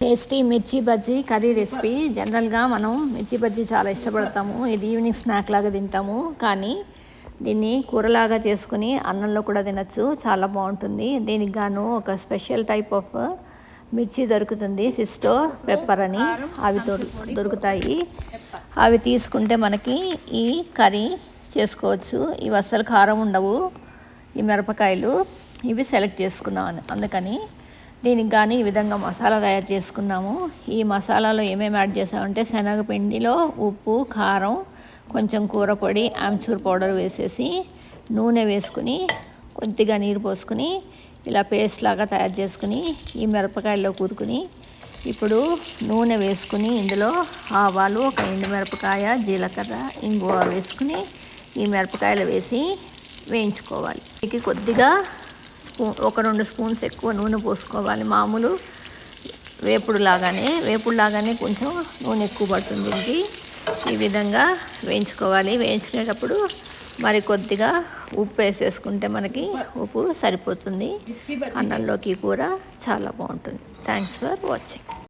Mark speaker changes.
Speaker 1: Tasty మిర్చి bajji curry recipe. జనరల్గా మనం మిర్చి బజ్జీ చాలా ఇష్టపడతాము. ఇది ఈవినింగ్ స్నాక్ లాగా తింటాము, కానీ దీన్ని కూరలాగా చేసుకుని అన్నంలో కూడా తినచ్చు. చాలా బాగుంటుంది. దీనికి గాను ఒక స్పెషల్ టైప్ ఆఫ్ మిర్చి దొరుకుతుంది, సిస్టో పెప్పర్ అని. అవి దొరుకుతాయి. అవి తీసుకుంటే మనకి ఈ కర్రీ చేసుకోవచ్చు. ఇవి అస్సలు కారం ఉండవు. ఈ మిరపకాయలు ఇవి సెలెక్ట్ చేసుకున్నాను, అందుకని దీనికి కానీ ఈ విధంగా మసాలా తయారు చేసుకున్నాము. ఈ మసాలాలో ఏమేమి యాడ్ చేసామంటే శనగపిండిలో ఉప్పు, కారం, కొంచెం కూర పొడి, ఆమ్చూర్ పౌడర్ వేసేసి నూనె వేసుకుని కొద్దిగా నీరు పోసుకుని ఇలా పేస్ట్ లాగా తయారు చేసుకుని ఈ మిరపకాయల్లో కూరుకుని ఇప్పుడు నూనె వేసుకుని ఇందులో ఆవాలు, ఒక ఎండుమిరపకాయ, జీలకర్ర, ఇంగువ వేసుకుని ఈ మిరపకాయలు వేసి వేయించుకోవాలి. ఇది కొద్దిగా ఒక 2 స్పూన్స్ ఎక్కువ నూనె పోసుకోవాలి. మామూలు వేపుడులాగానే కొంచెం నూనె ఎక్కువ పడుతుంది దీనికి. ఈ విధంగా వేయించుకోవాలి. వేయించుకునేటప్పుడు మరి కొద్దిగా ఉప్పు వేసేసుకుంటే మనకి ఉప్పు సరిపోతుంది. అన్నంలోకి కూర చాలా బాగుంటుంది. Thanks for watching.